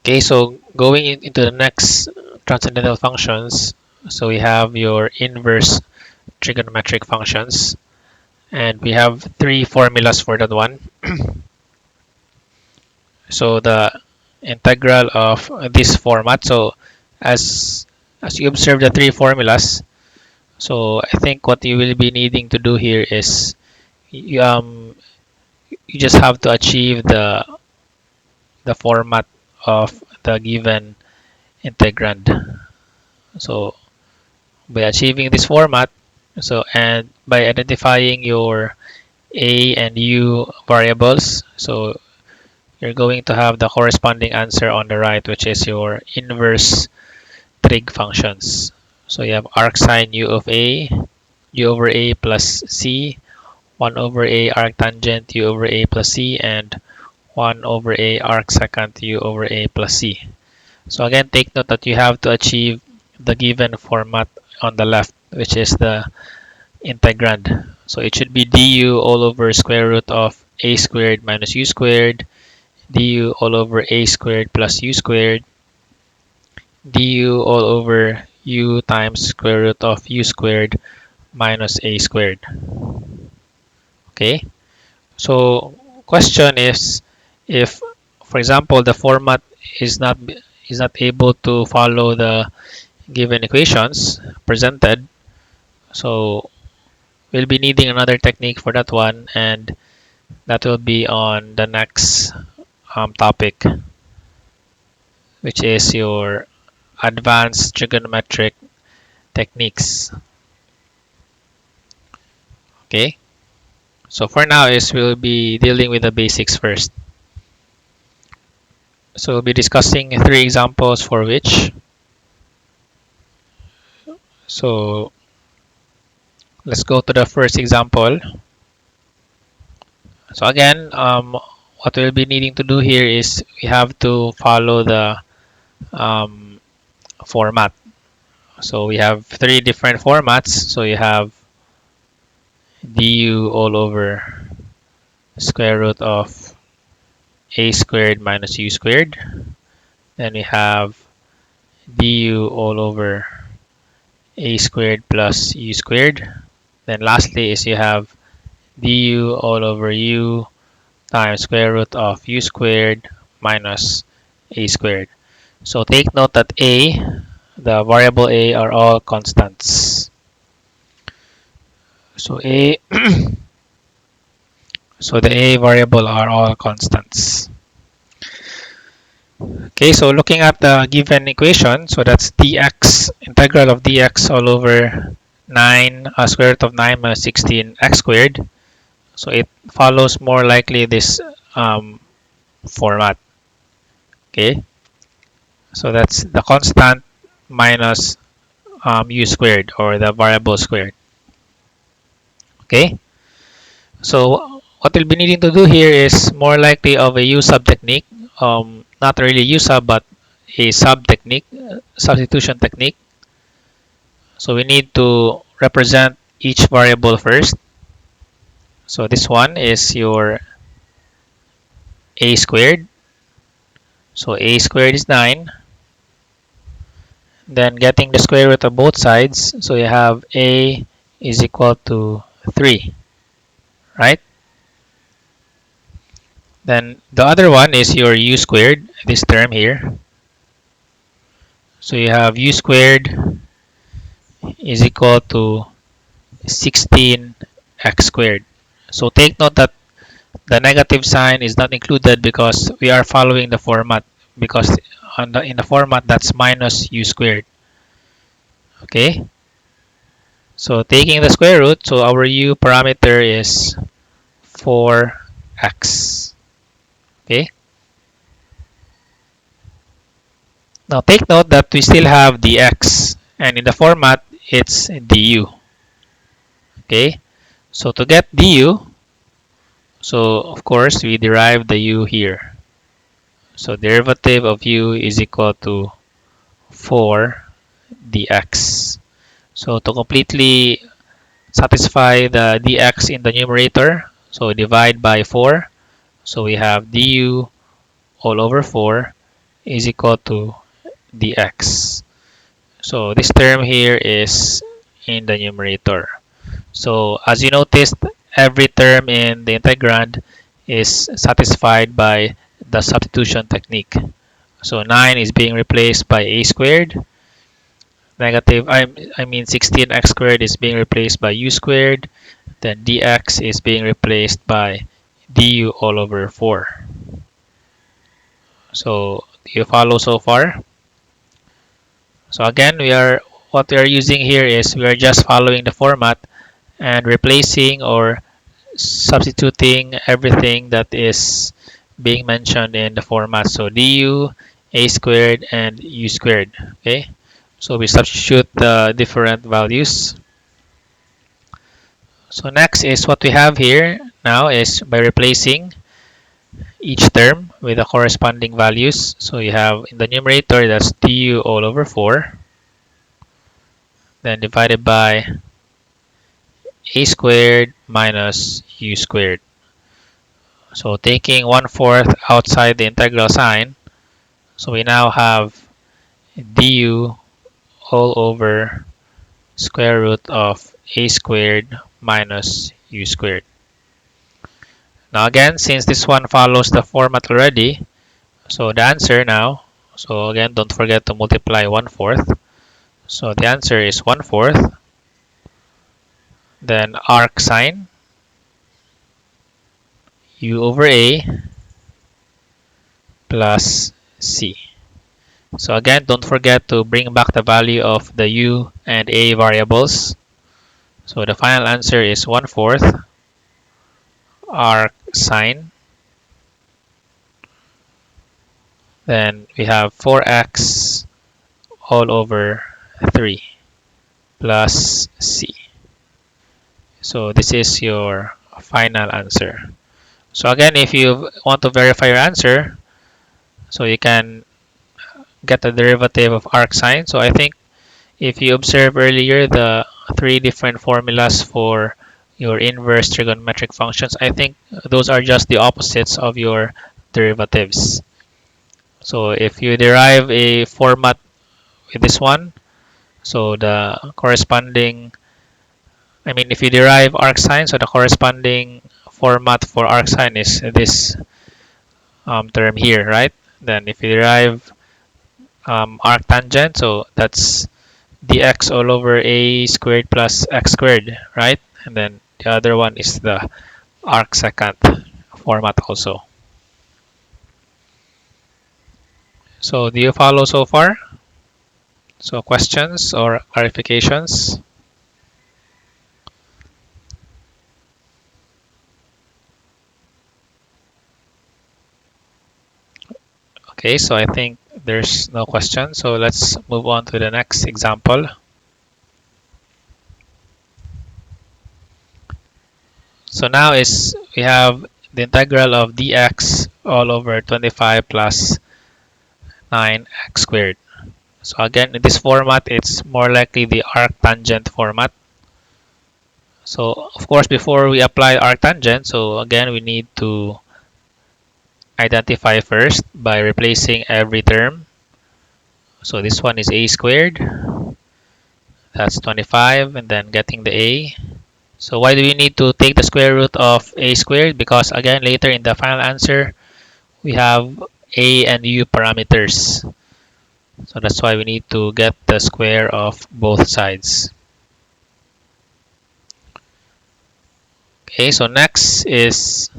Okay, so going into the next transcendental functions, so we have your inverse trigonometric functions, and we have three formulas for that one. So the integral of this format, so as you observe the three formulas, so I think what you will be needing to do here is you just have to achieve the format of the given integrand. So by achieving this format, so and by identifying your a and u variables, so you're going to have the corresponding answer on the right, which is your inverse trig functions. So you have arcsine u of a, u over a plus c, 1 over a arctangent u over a plus c, and 1 over a arcsecant u over a plus c. So again, take note that you have to achieve the given format on the left, which is the integrand. So it should be du all over square root of a squared minus u squared, du all over a squared plus u squared, du all over u times square root of u squared minus a squared. Okay, so question is, if for example the format is not able to follow the given equations presented, so we'll be needing another technique for that one, and that will be on the next topic, which is your advanced trigonometric techniques. Okay, so for now is we'll be dealing with the basics first. So we'll be discussing three examples for which. So let's go to the first example. So again, what we'll be needing to do here is we have to follow the um, format. So we have three different formats. So you have du all over square root of a squared minus u squared. Then we have du all over a squared plus u squared. Then lastly is you have du all over u times square root of u squared minus a squared. So take note that a, the variable a, are all constants. So a, so the a variable are all constants. Okay, so looking at the given equation, so that's dx, integral of dx all over 9, square root of 9 minus 16 x squared. So it follows more likely this format. Okay, so that's the constant minus u squared, or the variable squared. Okay, so what we'll be needing to do here is more likely of a u sub technique, not really u sub but a sub technique, substitution technique. So we need to represent each variable first. So this one is your a squared. So a squared is 9. Then getting the square root of both sides, so you have a is equal to 3, right? Then the other one is your u squared, this term here. So you have u squared is equal to 16x squared. So take note that the negative sign is not included because we are following the format, because in the format that's minus u squared. Okay, so taking the square root, so our u parameter is 4x. Okay, now take note that we still have dx, and in the format it's du. Okay, so to get du, so of course we derive the u here. So derivative of u is equal to 4 dx. So to completely satisfy the dx in the numerator, so divide by 4. So we have du all over 4 is equal to dx. So this term here is in the numerator. So as you noticed, every term in the integrand is satisfied by the substitution technique. So 9 is being replaced by a squared. Negative, I mean 16x squared is being replaced by u squared. Then dx is being replaced by du all over 4. So do you follow so far? So again, what we are using here is we are just following the format and replacing or substituting everything that is being mentioned in the format. So du, a squared, and u squared. Okay. So we substitute the different values. So next is what we have here now is by replacing each term with the corresponding values. So you have in the numerator that's du all over 4, then divided by a squared minus u squared. So taking 1/4 outside the integral sign, so we now have du all over square root of a squared minus u squared. Now again, since this one follows the format already, so the answer now, so again, don't forget to multiply 1/4. So the answer is 1/4. Then arc sine u over a plus c. So again, don't forget to bring back the value of the u and a variables. So the final answer is 1/4 arc sine. Then we have 4x all over 3 plus c. So this is your final answer. So again, if you want to verify your answer, so you can get the derivative of arc sine. So I think if you observe earlier the three different formulas for your inverse trigonometric functions, I think those are just the opposites of your derivatives. So if you derive a format with this one, so the corresponding, I mean, if you derive arcsine, so the corresponding format for arcsine is this term here, right? Then if you derive arctangent, so that's dx all over a squared plus x squared, right? And then the other one is the arcsecant format also. So do you follow so far? So questions or clarifications? Okay, so I think there's no question. So let's move on to the next example. So now is we have the integral of dx all over 25 plus 9x squared. So again, in this format, it's more likely the arctangent format. So of course, before we apply arctangent, so again, we need to identify first by replacing every term. So this one is a squared. That's 25, and then getting the a. So why do we need to take the square root of a squared? Because again, later in the final answer, we have a and u parameters. So that's why we need to get the square of both sides. Okay, so next is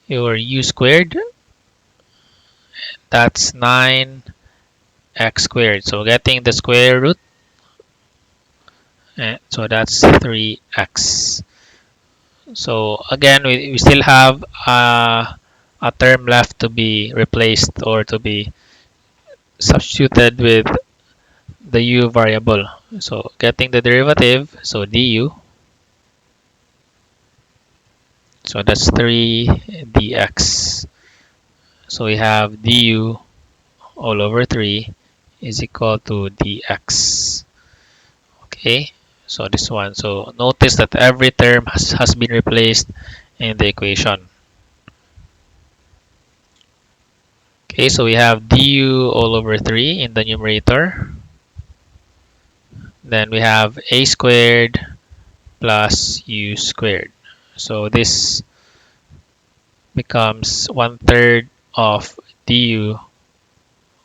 your u squared. That's 9x squared. So getting the square root, so that's 3x. So again, we still have a term left to be replaced or to be substituted with the u variable. So getting the derivative, so du, so that's 3 dx. So we have du all over 3 is equal to dx. Okay, so this one. So notice that every term has been replaced in the equation. Okay, so we have du all over 3 in the numerator. Then we have a squared plus u squared. So this becomes 1/3 of du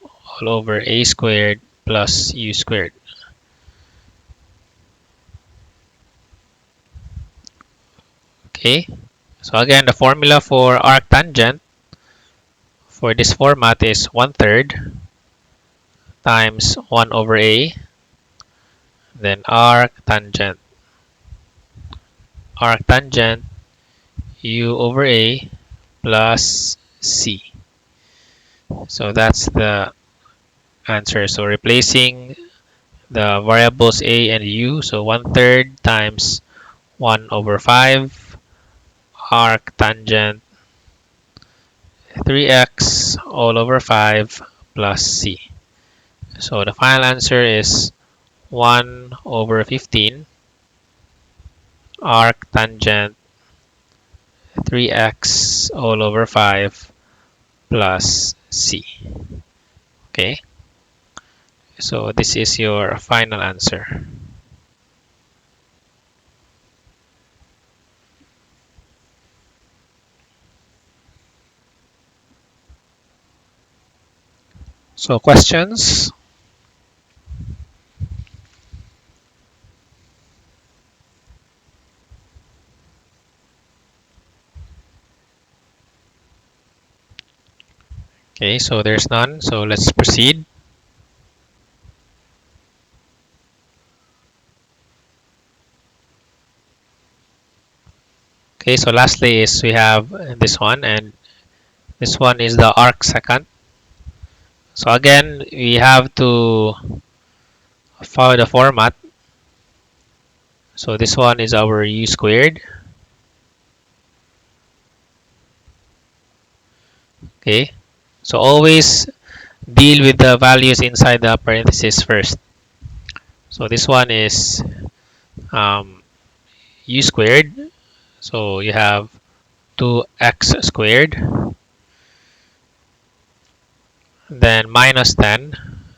all over a squared plus u squared. Okay, so again, the formula for arctangent for this format is 1/3 times 1 over a, then arctangent u over a plus c. So that's the answer. So replacing the variables a and u, so 1/3 times 1 over 5 arctangent 3x all over 5 plus c. So the final answer is 1 over 15 arctangent 3x all over 5 plus c. Okay, so this is your final answer. So questions? Okay, so there's none. So let's proceed. Okay, so lastly is we have this one, and this one is the arcsecond. So again, we have to follow the format. So this one is our u squared. Okay, so always deal with the values inside the parentheses first. So this one is u squared. So you have 2x squared. Then minus 10.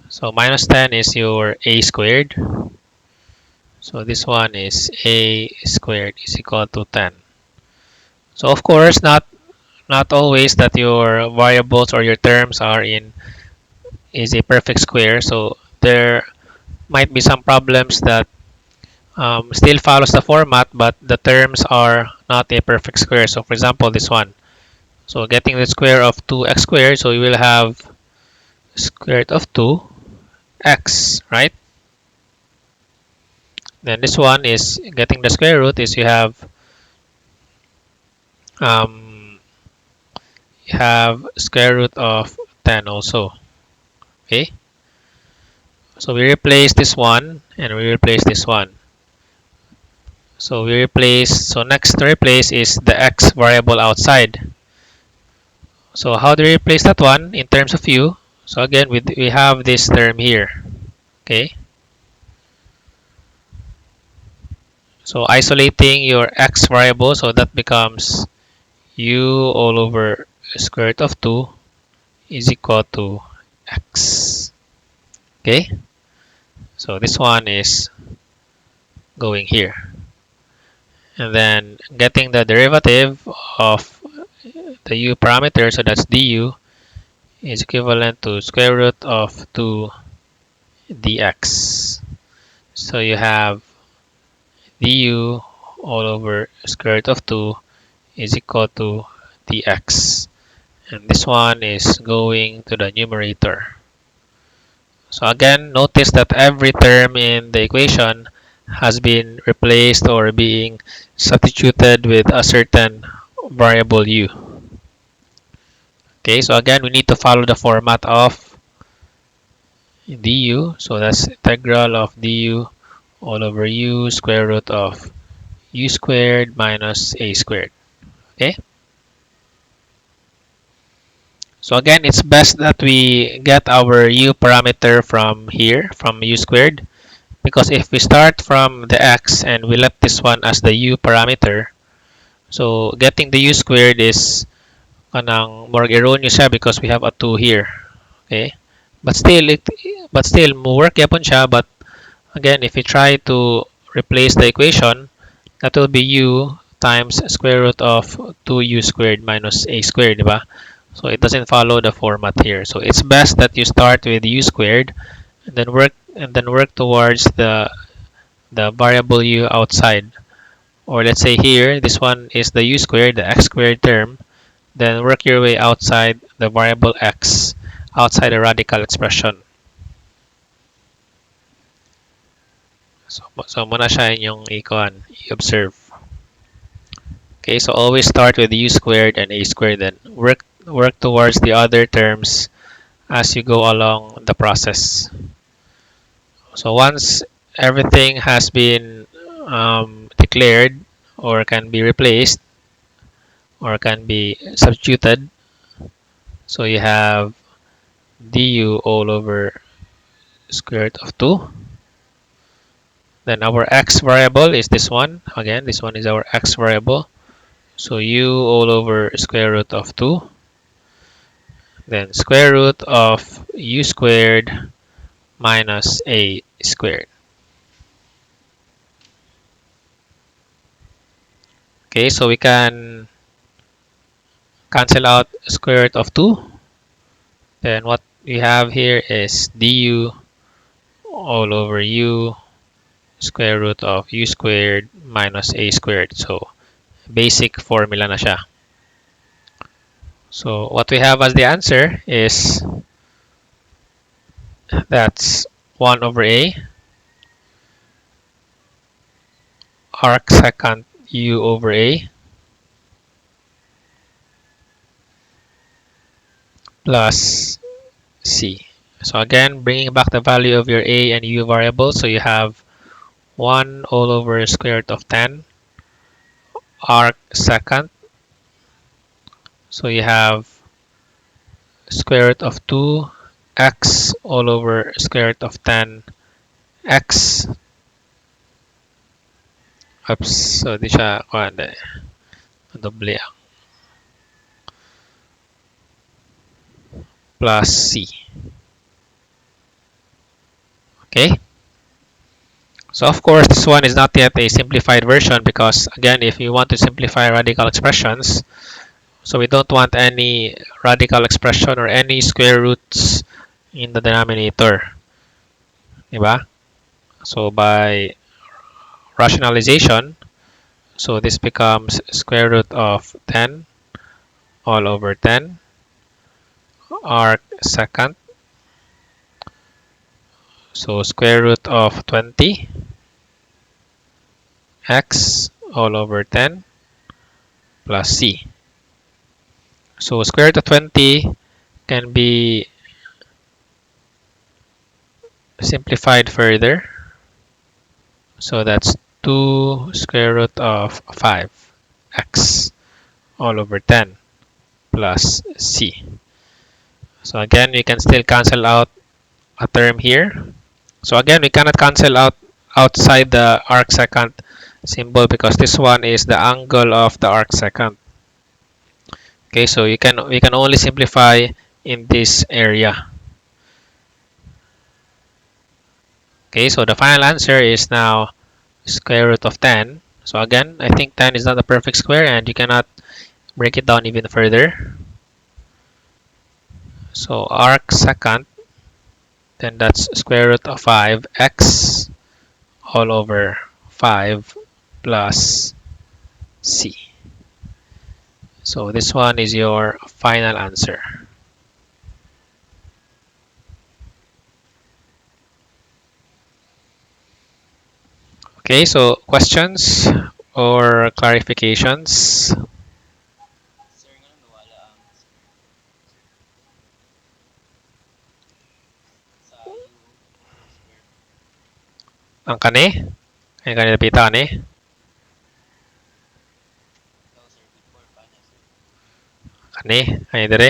So minus 10 is your a squared. So this one is a squared is equal to 10. So of course, not always that your variables or your terms are in is a perfect square. So there might be some problems that still follows the format, but the terms are not a perfect square. So for example, this one. So getting the square of 2x squared, so you will have square root of 2x, right? Then this one is getting the square root is um, you have square root of 10 also. Okay, so we replace this one and we replace this one. So next to replace is the x variable outside. So how do we replace that one in terms of u? So again, we have this term here. Okay, so isolating your x variable, so that becomes u all over square root of 2 is equal to x. Okay, so this one is going here. And then getting the derivative of the u parameter, so that's du, is equivalent to square root of 2 dx. So you have du all over square root of 2 is equal to dx. And this one is going to the numerator. So again, notice that every term in the equation has been replaced or being substituted with a certain variable u. Okay, so again, we need to follow the format of du. So that's integral of du all over u square root of u squared minus a squared. Okay. So again, it's best that we get our u parameter from here, from u squared, because if we start from the x and we left this one as the u parameter, so getting the u squared is kanang more erroneous siya because we have a 2 here. Okay? But still, mo work yapon siya. But again, if you try to replace the equation, that will be u times square root of 2u squared minus a squared, diba? So it doesn't follow the format here. So it's best that you start with u squared and then work towards the variable u outside. Or let's say here, this one is the u squared, the x squared term. Then work your way outside the variable x, outside the radical expression. So muna siya inyong i-observe. Okay, so always start with u squared and a squared, then work towards the other terms as you go along the process. So once everything has been declared or can be replaced or can be substituted, so you have du all over square root of 2. Then our x variable is this one. Again, this one is our x variable. So u all over square root of 2. Then square root of u squared minus a squared. Okay, so we can cancel out square root of 2. Then what we have here is du all over u square root of u squared minus a squared. So basic formula na siya. So what we have as the answer is that's 1 over a arc secant u over a plus c. So again, bringing back the value of your a and u variables, so you have 1 all over square root of 10 arc secant. So you have square root of 2 x all over square root of 10 x. Oops, so di siya doble plus c. Okay. So of course, this one is not yet a simplified version because again, if you want to simplify radical expressions, so we don't want any radical expression or any square roots in the denominator. Diba? So by rationalization, so this becomes square root of 10 all over 10 arc secant. So square root of 20 x all over 10 plus c. So square root of 20 can be simplified further. So that's 2 square root of 5x all over 10 plus c. So again, we can still cancel out a term here. So again, we cannot cancel out outside the arc secant symbol because this one is the angle of the arc secant. Okay, so we can only simplify in this area. Okay, so the final answer is now square root of 10. So again, I think 10 is not a perfect square and you cannot break it down even further. So arc secant, then that's square root of 5x all over 5 plus c. So this one is your final answer. Okay, so questions or clarifications? Ang kani? Ang kani napita kani? Kani? Kani dire?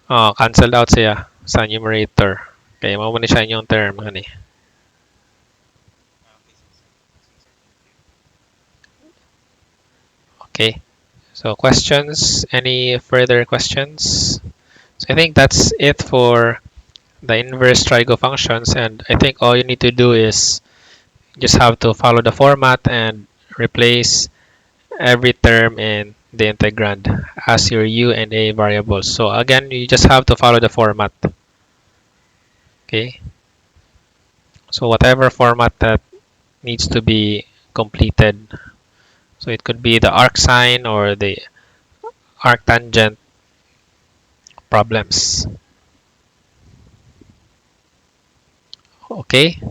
Oh, cancelled out siya sa numerator. Okay, mo ni siya inyong term kani. Okay, so questions? Any further questions? So I think that's it for the inverse trigo functions, and I think all you need to do is just have to follow the format and replace every term in the integrand as your u and a variables. So again, you just have to follow the format. Okay, so whatever format that needs to be completed. So it could be the arcsine or the arctangent problems. Okay,